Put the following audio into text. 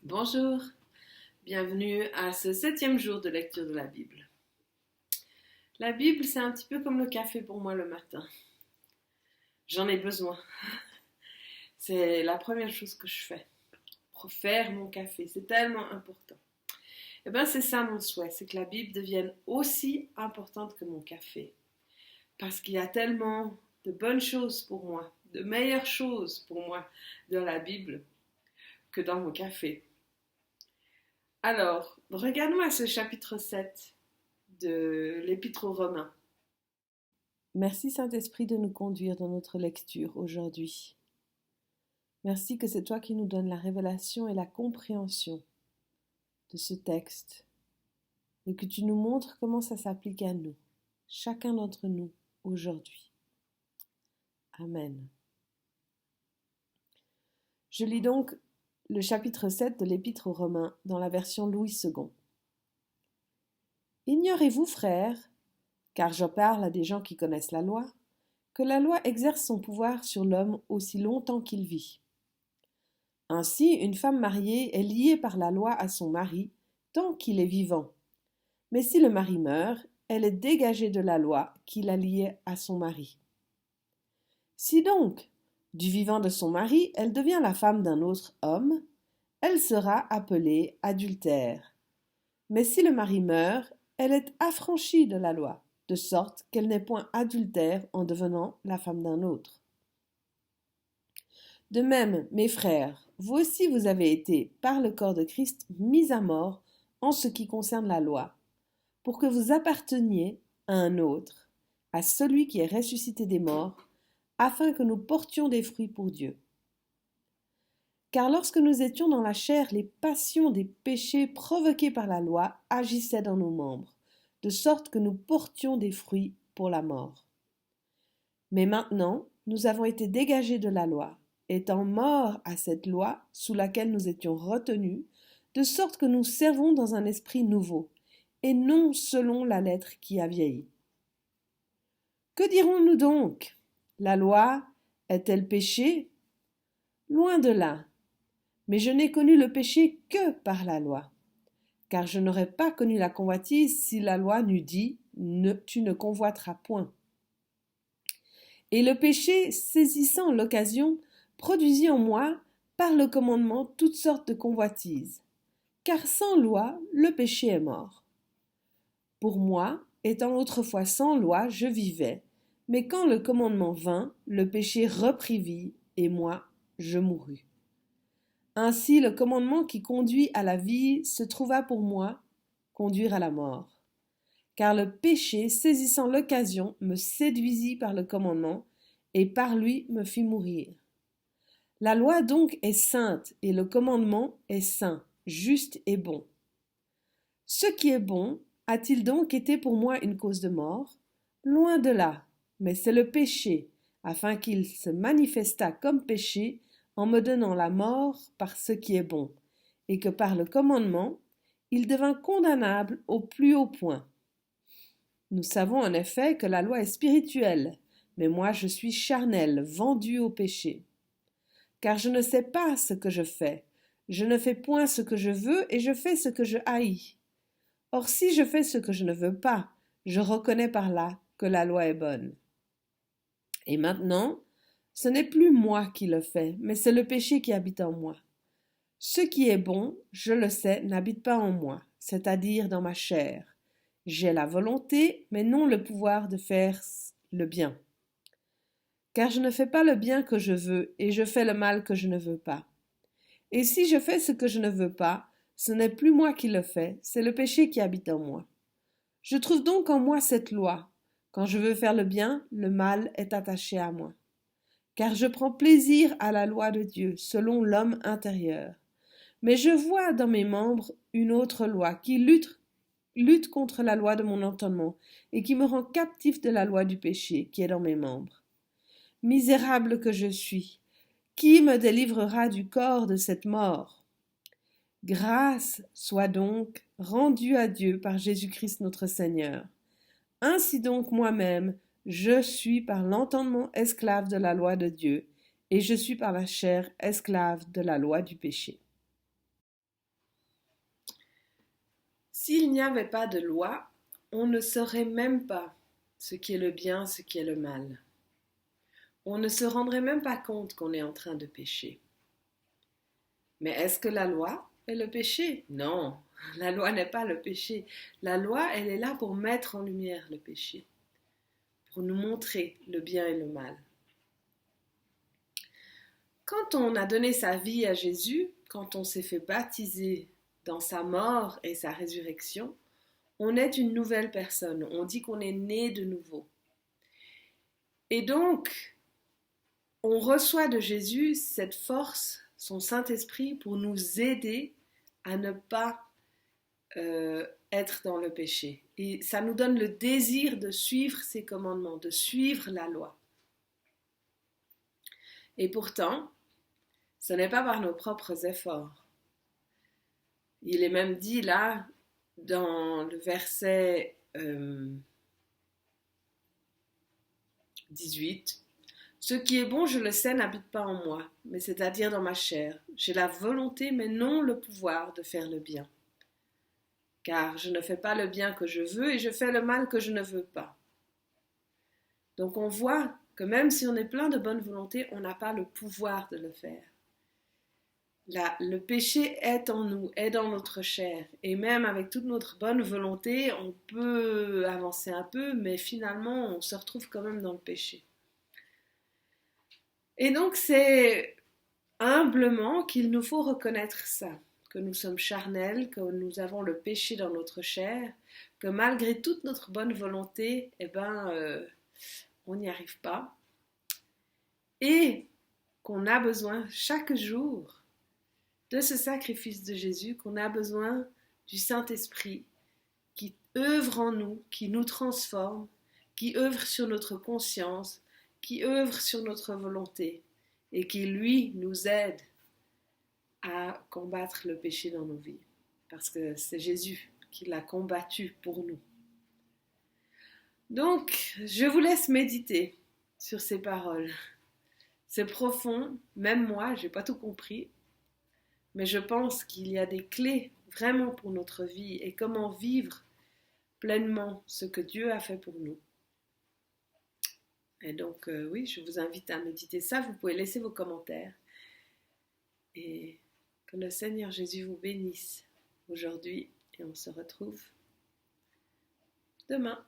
Bonjour, bienvenue à ce 7e jour de lecture de la Bible. La Bible, c'est un petit peu comme le café pour moi le matin. J'en ai besoin. C'est la première chose que je fais. Pour faire mon café, c'est tellement important. Et bien c'est ça mon souhait, c'est que la Bible devienne aussi importante que mon café. Parce qu'il y a tellement de bonnes choses pour moi, de meilleures choses pour moi dans la Bible que dans mon café. Alors, regardons à ce chapitre 7 de l'Épître aux Romains. Merci Saint-Esprit de nous conduire dans notre lecture aujourd'hui. Merci que c'est toi qui nous donnes la révélation et la compréhension de ce texte et que tu nous montres comment ça s'applique à nous, chacun d'entre nous, aujourd'hui. Amen. Je lis donc le chapitre 7 de l'Épître aux Romains dans la version Louis II. Ignorez-vous, frères, car je parle à des gens qui connaissent la loi, que la loi exerce son pouvoir sur l'homme aussi longtemps qu'il vit. Ainsi, une femme mariée est liée par la loi à son mari tant qu'il est vivant. Mais si le mari meurt, elle est dégagée de la loi qui la liait à son mari. Si donc, du vivant de son mari, elle devient la femme d'un autre homme, elle sera appelée adultère. Mais si le mari meurt, elle est affranchie de la loi, de sorte qu'elle n'est point adultère en devenant la femme d'un autre. De même, mes frères, vous aussi vous avez été, par le corps de Christ, mis à mort en ce qui concerne la loi, pour que vous apparteniez à un autre, à celui qui est ressuscité des morts, afin que nous portions des fruits pour Dieu. Car lorsque nous étions dans la chair, les passions des péchés provoqués par la loi agissaient dans nos membres, de sorte que nous portions des fruits pour la mort. Mais maintenant, nous avons été dégagés de la loi, étant morts à cette loi sous laquelle nous étions retenus, de sorte que nous servons dans un esprit nouveau, et non selon la lettre qui a vieilli. Que dirons-nous donc? La loi est-elle péché? Loin de là. Mais je n'ai connu le péché que par la loi. Car je n'aurais pas connu la convoitise si la loi n'eût dit « tu ne convoiteras point ». Et le péché, saisissant l'occasion, produisit en moi, par le commandement, toutes sortes de convoitises. Car sans loi, le péché est mort. Pour moi, étant autrefois sans loi, je vivais, mais quand le commandement vint, le péché reprit vie, et moi, je mourus. Ainsi, le commandement qui conduit à la vie se trouva pour moi conduire à la mort. Car le péché, saisissant l'occasion, me séduisit par le commandement, et par lui me fit mourir. La loi donc est sainte, et le commandement est saint, juste et bon. Ce qui est bon a-t-il donc été pour moi une cause de mort? Loin de là, mais c'est le péché, afin qu'il se manifestât comme péché, en me donnant la mort par ce qui est bon, et que par le commandement, il devint condamnable au plus haut point. Nous savons en effet que la loi est spirituelle, mais moi je suis charnel, vendu au péché. Car je ne sais pas ce que je fais, je ne fais point ce que je veux, et je fais ce que je haïs. Or si je fais ce que je ne veux pas, je reconnais par là que la loi est bonne. Et maintenant, ce n'est plus moi qui le fais, mais c'est le péché qui habite en moi. Ce qui est bon, je le sais, n'habite pas en moi, c'est-à-dire dans ma chair. J'ai la volonté, mais non le pouvoir de faire le bien. Car je ne fais pas le bien que je veux, et je fais le mal que je ne veux pas. Et si je fais ce que je ne veux pas, ce n'est plus moi qui le fais, c'est le péché qui habite en moi. Je trouve donc en moi cette loi. Quand je veux faire le bien, le mal est attaché à moi. Car je prends plaisir à la loi de Dieu, selon l'homme intérieur. Mais je vois dans mes membres une autre loi qui lutte contre la loi de mon entendement et qui me rend captif de la loi du péché qui est dans mes membres. Misérable que je suis, qui me délivrera du corps de cette mort? Grâce soit donc rendue à Dieu par Jésus-Christ notre Seigneur. Ainsi donc moi-même, je suis par l'entendement esclave de la loi de Dieu, et je suis par la chair esclave de la loi du péché. S'il n'y avait pas de loi, on ne saurait même pas ce qui est le bien, ce qui est le mal. On ne se rendrait même pas compte qu'on est en train de pécher. Mais est-ce que la loi est le péché? Non, la loi n'est pas le péché. La loi, elle est là pour mettre en lumière le péché, pour nous montrer le bien et le mal. Quand on a donné sa vie à Jésus, quand on s'est fait baptiser dans sa mort et sa résurrection, on est une nouvelle personne. On dit qu'on est né de nouveau. Et donc, on reçoit de Jésus cette force, son Saint-Esprit, pour nous aider à ne pas être dans le péché. Et ça nous donne le désir de suivre ses commandements, de suivre la loi. Et pourtant, ce n'est pas par nos propres efforts. Il est même dit là, dans le verset 18, « Ce qui est bon, je le sais, n'habite pas en moi, mais c'est-à-dire dans ma chair. J'ai la volonté, mais non le pouvoir de faire le bien. Car je ne fais pas le bien que je veux et je fais le mal que je ne veux pas. » Donc on voit que même si on est plein de bonne volonté, on n'a pas le pouvoir de le faire. Le péché est en nous, est dans notre chair. Et même avec toute notre bonne volonté, on peut avancer un peu, mais finalement, on se retrouve quand même dans le péché. Et donc, c'est humblement qu'il nous faut reconnaître ça, que nous sommes charnels, que nous avons le péché dans notre chair, que malgré toute notre bonne volonté, on n'y arrive pas. Et qu'on a besoin chaque jour de ce sacrifice de Jésus, qu'on a besoin du Saint-Esprit qui œuvre en nous, qui nous transforme, qui œuvre sur notre conscience, qui œuvre sur notre volonté et qui, lui, nous aide à combattre le péché dans nos vies. Parce que c'est Jésus qui l'a combattu pour nous. Donc, je vous laisse méditer sur ces paroles. C'est profond, même moi, je n'ai pas tout compris. Mais je pense qu'il y a des clés vraiment pour notre vie et comment vivre pleinement ce que Dieu a fait pour nous. Et donc, oui, je vous invite à méditer ça. Vous pouvez laisser vos commentaires. Et que le Seigneur Jésus vous bénisse aujourd'hui. Et on se retrouve demain.